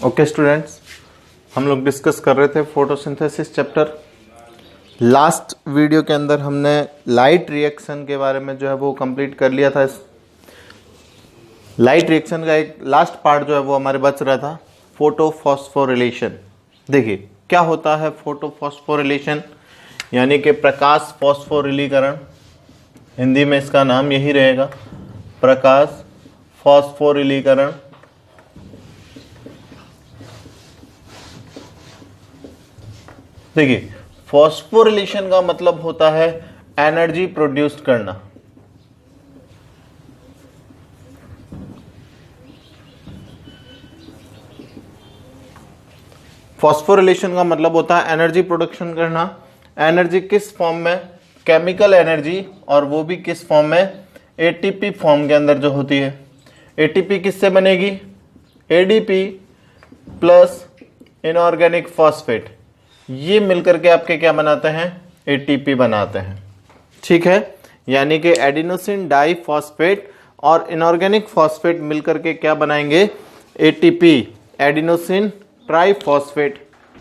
Okay students, हम लोग discuss कर रहे थे फोटोसिंथेसिस चैप्टर। लास्ट वीडियो के अंदर हमने लाइट रिएक्शन के बारे में जो है वो कंप्लीट कर लिया था। इस लाइट रिएक्शन का एक लास्ट पार्ट जो है वो हमारे बच रहा था, फोटोफॉस्फोरिलेशन। देखिए क्या होता है फोटोफॉस्फोरिलेशन, यानी कि प्रकाश फॉस्फोरिलीकरण। हिंदी में इसका नाम यही रहेगा, प्रकाश फॉस्फोरिलीकरण। देखिए फॉस्फोरिलेशन का मतलब होता है एनर्जी प्रोड्यूस करना। फॉस्फोरिलेशन का मतलब होता है एनर्जी प्रोडक्शन करना। एनर्जी किस फॉर्म में? केमिकल एनर्जी, और वो भी किस फॉर्म में? एटीपी फॉर्म के अंदर जो होती है। एटीपी किससे बनेगी? एडीपी प्लस इनऑर्गेनिक फॉस्फेट, ये मिलकर के आपके क्या बनाते हैं? एटीपी बनाते हैं। ठीक है, यानी कि एडिनोसिन डाइफॉस्फेट और इनऑर्गेनिक फॉस्फेट मिलकर के क्या बनाएंगे? ATP, adenosine triphosphate.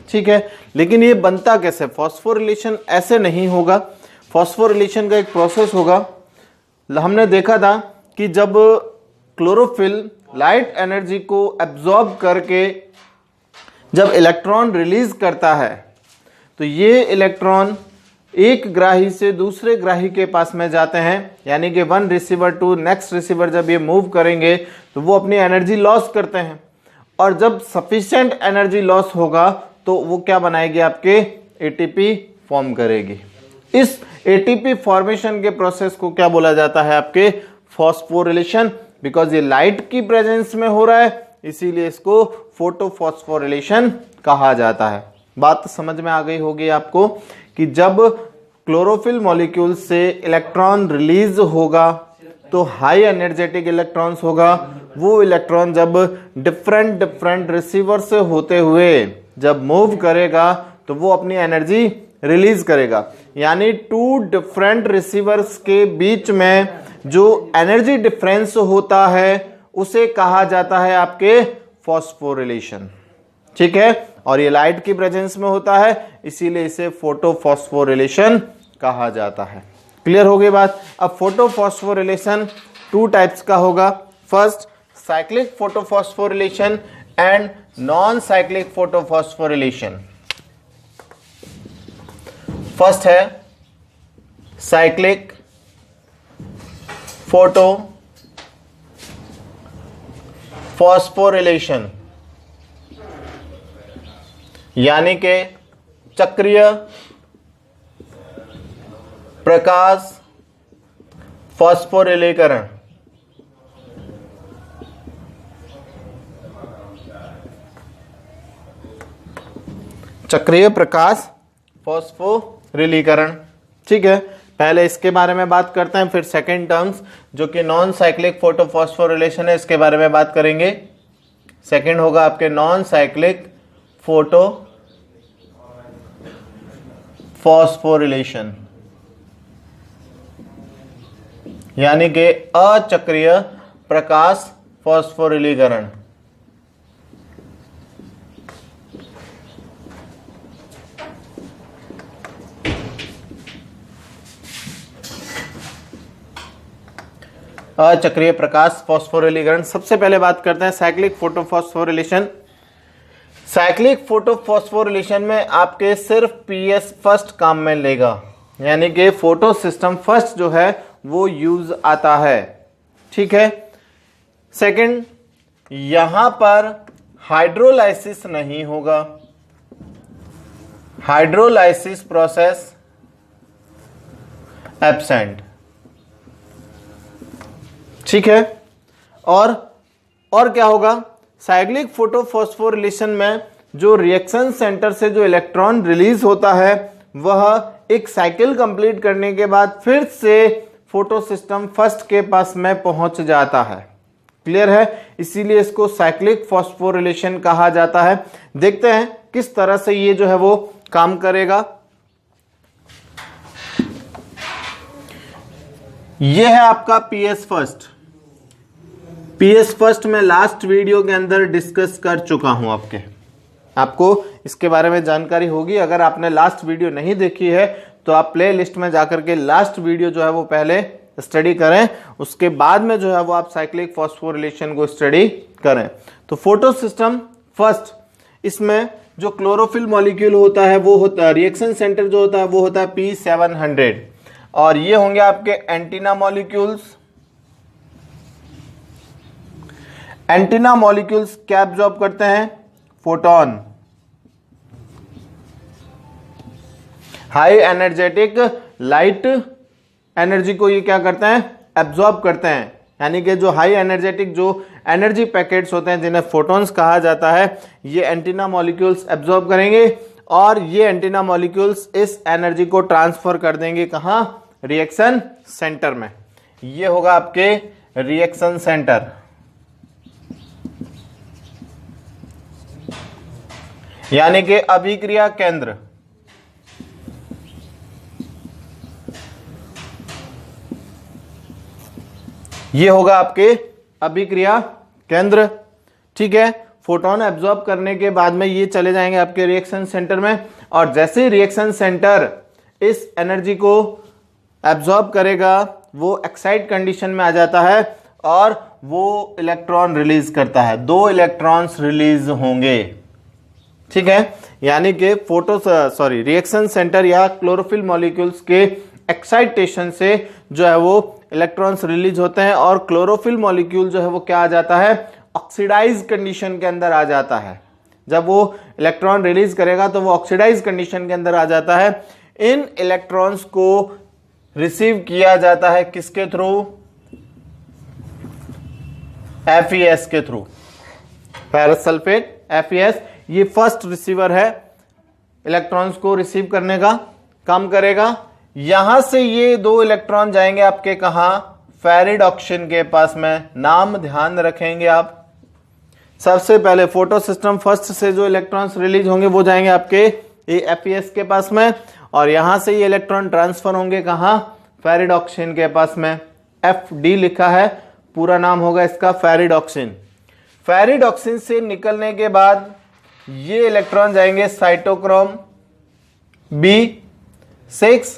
ठीक है, लेकिन ये बनता कैसे? फॉस्फोरिलेशन ऐसे नहीं होगा। फॉस्फोरिलेशन का एक प्रोसेस होगा। हमने देखा था कि जब क्लोरोफिल लाइट एनर्जी को एब्जॉर्ब करके जब इलेक्ट्रॉन रिलीज करता है, तो ये इलेक्ट्रॉन एक ग्राही से दूसरे ग्राही के पास में जाते हैं, यानी कि one receiver to next receiver जब ये मूव करेंगे तो वो अपनी एनर्जी लॉस करते हैं। और जब सफिशिएंट एनर्जी लॉस होगा तो वो क्या बनाएगी? आपके एटीपी फॉर्म करेगी। इस एटीपी फॉर्मेशन के प्रोसेस को क्या बोला जाता है? आपके फॉस्फोरिलेशन। बिकॉज ये लाइट की प्रेजेंस में हो रहा है, इसीलिए इसको फोटोफॉस्फोरिलेशन कहा जाता है। बात समझ में आ गई होगी आपको कि जब क्लोरोफिल मॉलिक्यूल से इलेक्ट्रॉन रिलीज होगा तो हाई एनर्जेटिक इलेक्ट्रॉन्स होगा। वो इलेक्ट्रॉन जब डिफरेंट रिसीवर से होते हुए जब मूव करेगा तो वो अपनी एनर्जी रिलीज करेगा। यानी टू डिफरेंट रिसीवर्स के बीच में जो एनर्जी डिफरेंस होता है उसे कहा जाता है आपके फॉस्फोरिलेशन। ठीक है, और ये लाइट की प्रेजेंस में होता है, इसीलिए इसे फोटोफॉस्फोरिलेशन कहा जाता है। क्लियर हो गई बात? अब फोटोफॉस्फोरिलेशन टू टाइप्स का होगा। First cyclic photophosphorylation and non cyclic photophosphorylation. First है साइक्लिक फोटो फॉस्फोरिलेशन, यानी कि चक्रीय प्रकाश फॉस्फोरिलीकरण। चक्रीय प्रकाश फॉस्फोरिलीकरण। ठीक है, पहले इसके बारे में बात करते हैं, फिर सेकेंड टर्म्स जो कि नॉन साइक्लिक फोटोफॉस्फोरिलेशन है, इसके बारे में बात करेंगे। सेकेंड होगा आपके नॉन साइक्लिक फोटो फॉस्फोरिलेशन, यानी कि अचक्रीय प्रकाश फॉस्फोरिलीकरण। अचक्रीय प्रकाश फॉस्फोरिलीकरण। सबसे पहले बात करते हैं साइक्लिक फोटोफॉस्फोरिलेशन। साइक्लिक फोटोफॉस्फोरिलेशन में आपके सिर्फ पीएस फर्स्ट काम में लेगा, यानी कि फोटो सिस्टम फर्स्ट जो है वो यूज आता है। ठीक है, सेकंड, यहां पर हाइड्रोलाइसिस नहीं होगा। Hydrolysis process absent. ठीक है, और क्या होगा? साइक्लिक फोटोफॉस्फोरिलेशन में जो रिएक्शन सेंटर से जो इलेक्ट्रॉन रिलीज होता है वह एक साइकिल कंप्लीट करने के बाद फिर से फोटो सिस्टम फर्स्ट के पास में पहुंच जाता है। क्लियर है? इसीलिए इसको साइक्लिक फॉस्फोरिलेशन कहा जाता है। देखते हैं किस तरह से ये जो है वो काम करेगा। ये है आपका पीएस फर्स्ट। पीएस फर्स्ट में लास्ट वीडियो के अंदर डिस्कस कर चुका हूं आपको इसके बारे में जानकारी होगी। अगर आपने लास्ट वीडियो नहीं देखी है तो आप प्ले लिस्ट में जाकर के लास्ट वीडियो जो है वो पहले स्टडी करें, उसके बाद में जो है वो आप साइक्लिक फॉस्फोरिलेशन को स्टडी करें। तो फोटो सिस्टम फर्स्ट, इसमें जो क्लोरोफिल मॉलिक्यूल होता है वो होता है, रिएक्शन सेंटर जो होता है वो होता है P700 और ये होंगे आपके एंटीना मॉलिक्यूल्स। एंटीना मॉलिक्यूल्स क्या एब्जॉर्ब करते हैं? Photon. High energetic light energy को ये क्या करते हैं? एब्जॉर्ब करते हैं। यानी कि जो हाई एनर्जेटिक जो एनर्जी पैकेट्स होते हैं जिन्हें फोटॉन्स कहा जाता है, ये एंटीना मॉलिक्यूल्स एब्जॉर्ब करेंगे और ये एंटीना मॉलिक्यूल्स इस एनर्जी को ट्रांसफर कर देंगे कहां? रिएक्शन सेंटर में। ये होगा आपके रिएक्शन सेंटर। यानी कि अभिक्रिया केंद्र। ये होगा आपके अभिक्रिया केंद्र, ठीक है। फोटोन एब्जॉर्ब करने के बाद में ये चले जाएंगे आपके रिएक्शन सेंटर में और जैसे रिएक्शन सेंटर इस एनर्जी को एब्जॉर्ब करेगा वो एक्साइट कंडीशन में आ जाता है और वो इलेक्ट्रॉन रिलीज करता है। 2 इलेक्ट्रॉन्स रिलीज होंगे, ठीक है। यानी कि रिएक्शन सेंटर या क्लोरोफिल मॉलिक्यूल्स के एक्साइटेशन से जो है वो इलेक्ट्रॉन्स रिलीज होते हैं और क्लोरोफिल मॉलिक्यूल जो है वो क्या आ जाता है? ऑक्सीडाइज कंडीशन के अंदर आ जाता है। जब वो इलेक्ट्रॉन रिलीज करेगा तो वो ऑक्सीडाइज कंडीशन के अंदर आ जाता है। इन इलेक्ट्रॉन्स को रिसीव किया जाता है किसके थ्रू? FeS के थ्रू। फेरस सल्फेट FeS ये फर्स्ट रिसीवर है, इलेक्ट्रॉन्स को रिसीव करने का काम करेगा। यहां से ये 2 इलेक्ट्रॉन जाएंगे आपके कहां? फेरिडॉक्सिन के पास में। नाम ध्यान रखेंगे आप। सबसे पहले फोटो सिस्टम फर्स्ट से जो इलेक्ट्रॉन्स रिलीज होंगे वो जाएंगे आपके FeS के पास में और यहां से ये इलेक्ट्रॉन ट्रांसफर होंगे कहां? फेरिडॉक्सिन के पास में। FD लिखा है, पूरा नाम होगा इसका फेरिडॉक्सिन। फेरिडॉक्सिन से निकलने के बाद ये इलेक्ट्रॉन जाएंगे साइटोक्रोम B6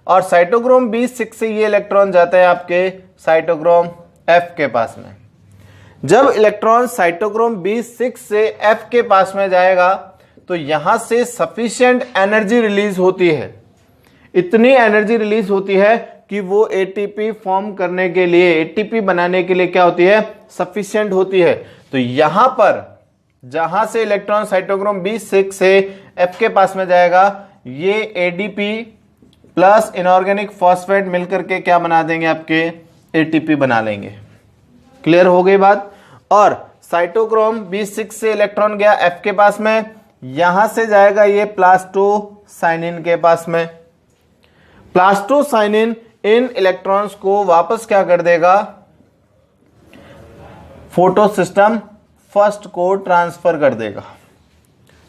और साइटोक्रोम B6 से ये इलेक्ट्रॉन जाते हैं आपके साइटोक्रोम F के पास में। जब इलेक्ट्रॉन साइटोक्रोम B6 से F के पास में जाएगा तो यहां से सफिशिएंट एनर्जी रिलीज होती है। इतनी एनर्जी रिलीज होती है कि वो ATP फॉर्म करने के लिए, ATP बनाने के लिए क्या होती है? सफिशिएंट होती है। तो यहां पर जहां से इलेक्ट्रॉन साइटोक्रोम B6 से F के पास में जाएगा, ये ADP प्लस इनऑर्गेनिक फॉस्फेट मिलकर के क्या बना देंगे? आपके ATP बना लेंगे। क्लियर हो गई बात। और साइटोक्रोम B6 से इलेक्ट्रॉन गया F के पास में, यहां से जाएगा ये प्लास्टोसाइनिन के पास में। प्लास्टोसाइनिन इन इलेक्ट्रॉन्स को वापस क्या कर देगा? फोटो सिस्टम फर्स्ट को ट्रांसफर कर देगा।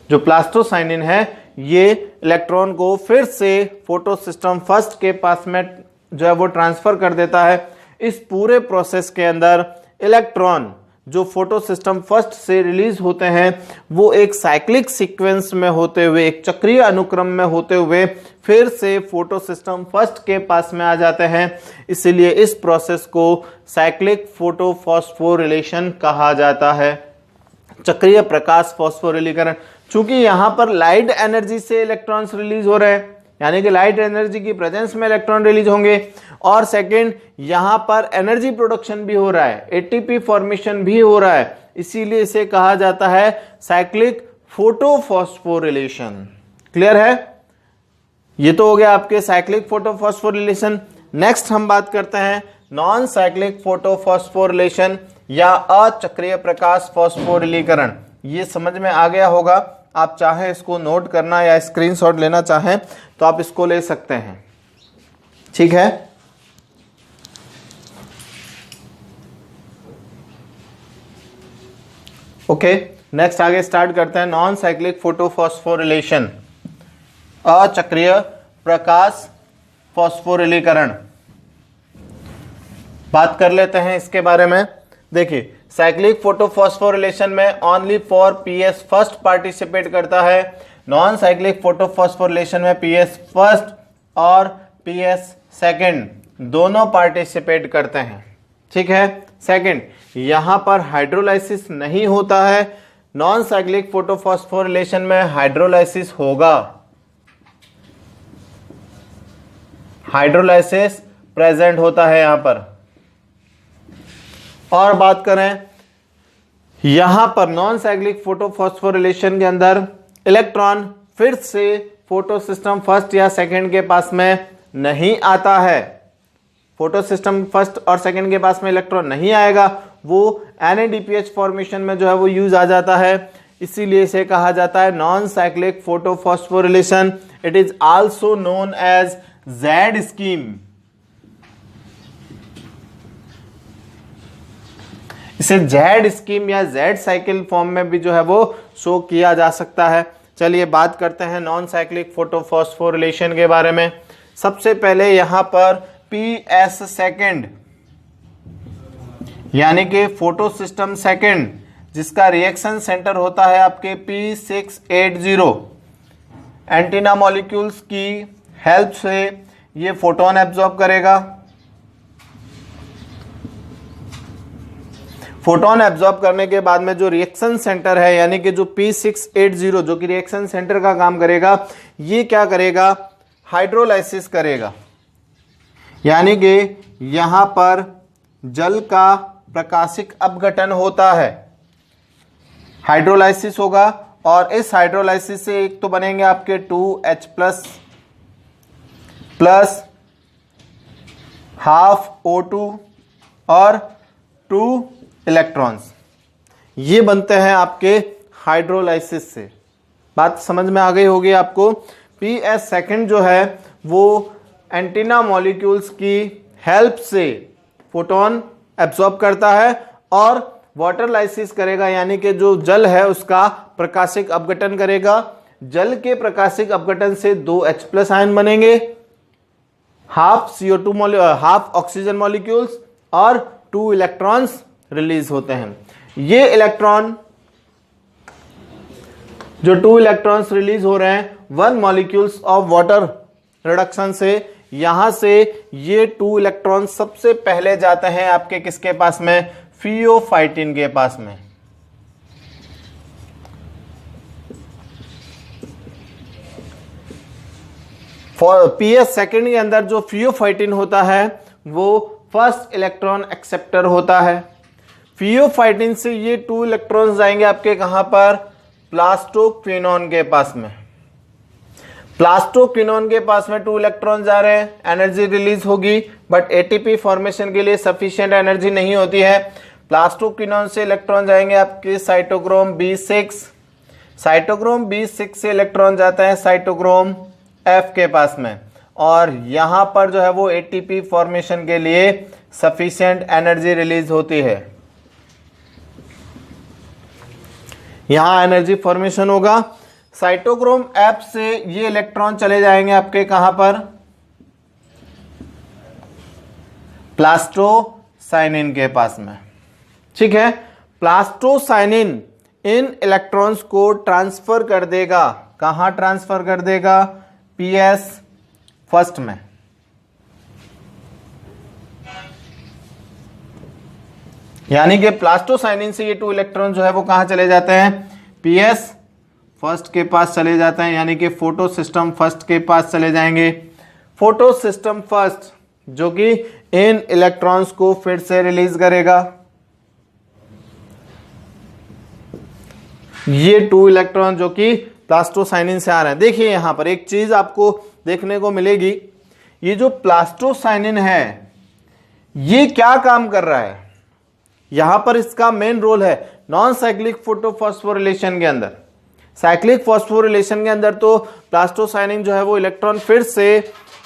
जो प्लास्टोसाइनिन है ये इलेक्ट्रॉन को फिर से फोटो सिस्टम फर्स्ट के पास में जो है वो ट्रांसफर कर देता है। इस पूरे प्रोसेस के अंदर इलेक्ट्रॉन जो फोटो सिस्टम फर्स्ट से रिलीज होते हैं वो एक साइक्लिक सीक्वेंस में होते हुए, एक चक्रीय अनुक्रम में होते हुए फिर से फोटो सिस्टम फर्स्ट के पास में आ जाते हैं। इसीलिए इस प्रोसेस को साइक्लिक फोटोफॉस्फोरिलेशन कहा जाता है, चक्रीय प्रकाश फॉस्फोरिलीकरण। चूंकि यहां पर लाइट एनर्जी से इलेक्ट्रॉन्स रिलीज हो रहे हैं, यानी कि लाइट एनर्जी की प्रेजेंस में इलेक्ट्रॉन रिलीज होंगे, और सेकंड यहां पर एनर्जी प्रोडक्शन भी हो रहा है, एटीपी फॉर्मेशन भी हो रहा है, इसीलिए इसे कहा जाता है साइक्लिक फोटोफॉस्फोरिलेशन। क्लियर है? ये तो हो गया आपके साइक्लिक फोटोफॉस्फोरिलेशन। नेक्स्ट हम बात करते हैं नॉन साइक्लिक फोटोफॉस्फोरिलेशन या अचक्रीय प्रकाश फॉस्फोरिलीकरण। ये समझ में आ गया होगा। आप चाहें इसको नोट करना या स्क्रीनशॉट लेना चाहें तो आप इसको ले सकते हैं, ठीक है। ओके, नेक्स्ट आगे स्टार्ट करते हैं नॉन साइक्लिक फोटोफॉस्फोरिलेशन, अचक्रीय प्रकाश फॉस्फोरिलीकरण। बात कर लेते हैं इसके बारे में। देखिए साइक्लिक फोटोफॉस्फोरिलेशन में only for PS first participate करता है, नॉन साइक्लिक फोटोफॉस्फोरिलेशन में पीएस फर्स्ट और पीएस सेकंड दोनों पार्टिसिपेट करते हैं। ठीक है। सेकंड, यहां पर हाइड्रोलाइसिस नहीं होता है, नॉन साइक्लिक फोटोफॉस्फोरिलेशन में हाइड्रोलाइसिस होगा, हाइड्रोलाइसिस प्रेजेंट होता है यहां पर। और बात करें यहां पर नॉन साइक्लिक फोटोफॉस्फोरिलेशन के अंदर इलेक्ट्रॉन फिर से फोटो सिस्टम फर्स्ट या सेकंड के पास में नहीं आता है, फोटो सिस्टम फर्स्ट और सेकंड के पास में इलेक्ट्रॉन नहीं आएगा, वो NADPH फॉर्मेशन में जो है वो यूज आ जाता है, इसीलिए इसे कहा जाता है non cyclic photophosphorylation. It is also known as Z scheme. इसे Z स्कीम या Z साइकिल फॉर्म में भी जो है वो शो किया जा सकता है। चलिए बात करते हैं नॉन साइक्लिक फोटोफॉस्फोरिलेशन के बारे में। सबसे पहले यहां पर PS सेकंड यानी कि फोटो सिस्टम सेकंड, जिसका रिएक्शन सेंटर होता है आपके P680, एंटीना मॉलिक्यूल्स की हेल्प से ये फोटोन एब्जॉर्ब करेगा। फोटोन एब्जॉर्ब करने के बाद में जो रिएक्शन सेंटर है यानी कि जो P680 जो कि रिएक्शन सेंटर का काम करेगा, ये क्या करेगा, हाइड्रोलाइसिस करेगा, यानी कि यहां पर जल का प्रकाशिक अपघटन होता है, हाइड्रोलाइसिस होगा। और इस हाइड्रोलाइसिस से एक तो बनेंगे आपके 2H प्लस हाफ O2 और 2 इलेक्ट्रॉन्स, ये बनते हैं आपके हाइड्रोलाइसिस से। बात समझ में आ गई होगी आपको। PS सेकंड जो है वो एंटीना मॉलिक्यूल्स की हेल्प से फोटोन एब्जॉर्ब करता है और वाटर लाइसिस करेगा, यानी कि जो जल है उसका प्रकाशिक अपघटन करेगा। जल के प्रकाशिक अपघटन से 2H+ आयन बनेंगे, half CO2 half oxygen molecules और 2 इलेक्ट्रॉन्स रिलीज होते हैं। ये इलेक्ट्रॉन जो 2 इलेक्ट्रॉन्स रिलीज हो रहे हैं 1 मॉलिक्यूल्स ऑफ वाटर रिडक्शन से, यहां से ये 2 इलेक्ट्रॉन सबसे पहले जाते हैं आपके किसके पास में, फियोफाइटिन के पास में। PS सेकंड के अंदर जो फियोफाइटिन होता है वो फर्स्ट इलेक्ट्रॉन एक्सेप्टर होता है। फियोफाइटिन से ये 2 इलेक्ट्रॉन्स जाएंगे आपके कहां पर, प्लास्टोक्विनोन के पास में। प्लास्टोक्विनोन के पास में 2 इलेक्ट्रॉन जा रहे हैं, एनर्जी रिलीज होगी, बट एटीपी फॉर्मेशन के लिए सफिशिएंट एनर्जी नहीं होती है। प्लास्टोक्विनोन से इलेक्ट्रॉन जाएंगे आपके साइटोक्रोम B6, साइटोक्रोम B6 से इलेक्ट्रॉन जाता है साइटोक्रोम F के पास में, और यहां पर जो है वो एटीपी फॉर्मेशन के लिए सफिशिएंट एनर्जी रिलीज होती है। यहां एनर्जी फॉर्मेशन होगा। साइटोक्रोम F से ये इलेक्ट्रॉन चले जाएंगे आपके कहां पर, प्लास्टोसाइनिन के पास में। ठीक है। प्लास्टोसाइनिन इन इलेक्ट्रॉन्स को ट्रांसफर कर देगा, कहां ट्रांसफर कर देगा, PS फर्स्ट में। यानी कि प्लास्टोसाइनिन से ये 2 इलेक्ट्रॉन जो है वो कहां चले जाते हैं, PS फर्स्ट के पास चले जाते हैं, यानी कि फोटो सिस्टम फर्स्ट के पास चले जाएंगे। फोटो सिस्टम फर्स्ट जो कि इन इलेक्ट्रॉन्स को फिर से रिलीज करेगा। ये 2 इलेक्ट्रॉन जो कि प्लास्टोसाइनिन से आ रहे हैं। देखिए यहां पर एक चीज आपको देखने को मिलेगी, ये जो प्लास्टोसाइनिन है ये क्या काम कर रहा है, यहां पर इसका मेन रोल है नॉन साइक्लिक फोटोफॉस्फोरिलेशन के अंदर। साइक्लिक फॉस्फोरिलेशन के अंदर तो प्लास्टोसाइनिन जो है वो इलेक्ट्रॉन फिर से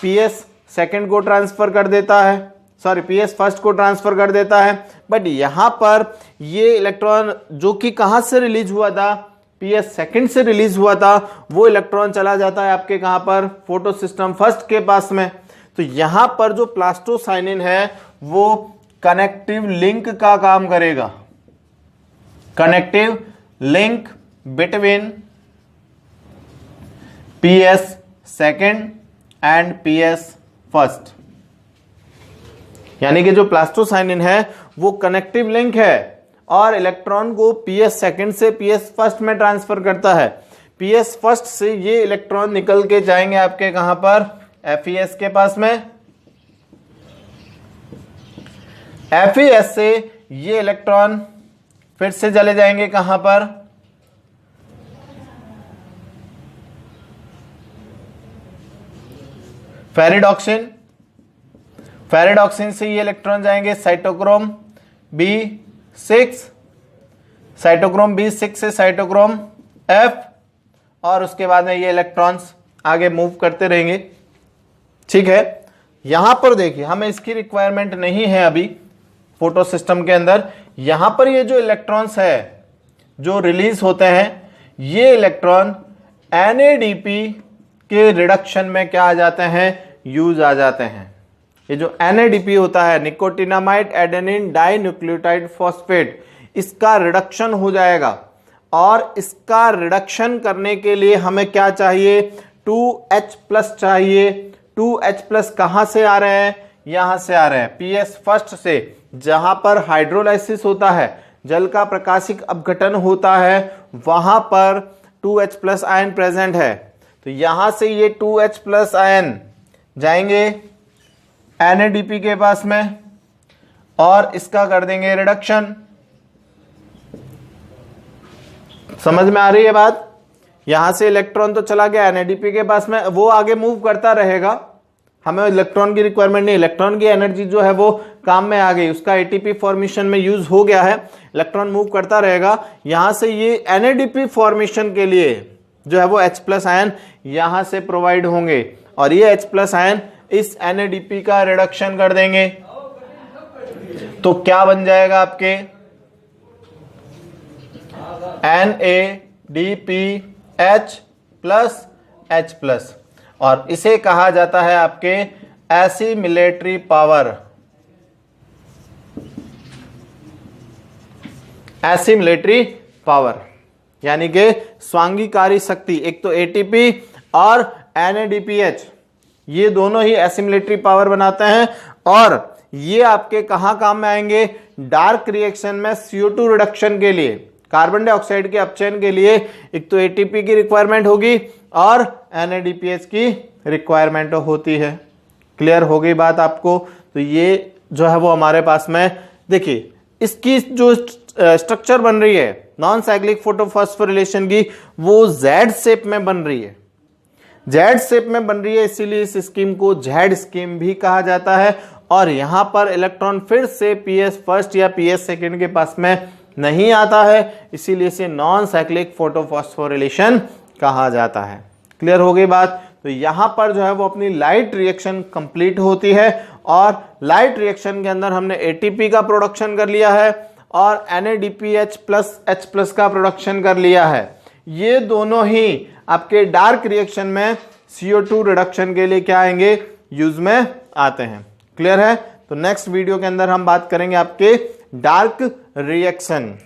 PS सेकंड को ट्रांसफर कर देता है, सॉरी PS फर्स्ट को ट्रांसफर कर देता है, बट यहां पर ये इलेक्ट्रॉन जो कि कहां से रिलीज हुआ था, PS सेकंड से रिलीज हुआ था, वो इलेक्ट्रॉन चला जाता है आपके कहां पर, फोटो सिस्टम फर्स्ट के पास में। तो यहां पर जो प्लास्टोसाइनिन है वो कनेक्टिव लिंक का काम करेगा, connective link between PS second and PS first. यानी कि जो प्लास्टोसाइनिन है वो कनेक्टिव लिंक है और इलेक्ट्रॉन को PS सेकेंड से PS फर्स्ट में ट्रांसफर करता है। PS फर्स्ट से ये इलेक्ट्रॉन निकल के जाएंगे आपके कहां पर, FES के पास में। FES से ये इलेक्ट्रॉन फिर से चले जाएंगे कहां पर, फेरिडॉक्सिन। फेरिडॉक्सिन से ये इलेक्ट्रॉन जाएंगे साइटोक्रोम B6, साइटोक्रोम B6 से साइटोक्रोम F, और उसके बाद में ये इलेक्ट्रॉन्स आगे मूव करते रहेंगे। ठीक है, यहां पर देखिए हमें इसकी रिक्वायरमेंट नहीं है अभी फोटो सिस्टम के अंदर। यहां पर ये जो इलेक्ट्रॉन्स है जो रिलीज होते हैं, ये इलेक्ट्रॉन NADP के रिडक्शन में क्या आ जाते हैं, यूज आ जाते हैं। ये जो NADP होता है, nicotinamide adenine di nucleotide phosphate, इसका रिडक्शन हो जाएगा। और इसका रिडक्शन करने के लिए हमें क्या चाहिए, 2H+ चाहिए। 2H+ कहां से आ रहे हैं, यहां से आ रहे हैं PS फर्स्ट से, जहां पर हाइड्रोलाइसिस होता है, जल का प्रकाशिक अपघटन होता है, वहां पर 2H+ आयन प्रेजेंट है। तो यहां से ये 2H+ आयन जाएंगे NADP के पास में और इसका कर देंगे रिडक्शन। समझ में आ रही है बात? यहां से इलेक्ट्रॉन तो चला गया NADP के पास में, वो आगे मूव करता रहेगा, हमें इलेक्ट्रॉन की रिक्वायरमेंट नहीं। इलेक्ट्रॉन की एनर्जी जो है वो काम में आ गई, उसका ATP फॉर्मेशन में यूज हो गया है, इलेक्ट्रॉन मूव करता रहेगा। यहां से ये NADP फॉर्मेशन के लिए जो है वो H+ आयन यहां से प्रोवाइड होंगे और ये H+ आयन इस NADP का रिडक्शन कर देंगे। तो क्या बन जाएगा आपके, NADPH+H+, और इसे कहा जाता है आपके एसिमिलेटरी पावर। एसिमिलेटरी पावर यानी कि स्वांगीकारी शक्ति। एक तो ATP और NADPH, ये दोनों ही एसिमिलेटरी पावर बनाते हैं और ये आपके कहां काम में आएंगे, डार्क रिएक्शन में CO2 रिडक्शन के लिए, कार्बन डाइऑक्साइड के अपचयन के लिए। एक तो ATP की रिक्वायरमेंट होगी और NADPH की रिक्वायरमेंट होती है। क्लियर हो गई बात आपको? तो ये जो है वो हमारे पास में देखिए, इसकी जो स्ट्रक्चर बन रही है नॉन साइक्लिक फोटोफॉस्फोरिलेशन की, वो Z शेप में बन रही है। Z शेप में बन रही है, इसीलिए इस स्कीम को Z स्कीम भी कहा जाता है। और यहां पर इलेक्ट्रॉन फिर से PS फर्स्ट या PS सेकेंड के पास में नहीं आता है, इसीलिए इसे नॉन साइक्लिक फोटोफॉस्फोरिलेशन कहा जाता है। क्लियर हो गई बात? तो यहां पर जो है वो अपनी लाइट रिएक्शन कंप्लीट होती है और लाइट रिएक्शन के अंदर हमने ATP का प्रोडक्शन कर लिया है और NADPH+H+ का प्रोडक्शन कर लिया है। ये दोनों ही आपके डार्क रिएक्शन में CO2 रिडक्शन के लिए क्या आएंगे, यूज में आते हैं। क्लियर है? तो नेक्स्ट वीडियो के अंदर हम बात करेंगे आपके डार्क रिएक्शन।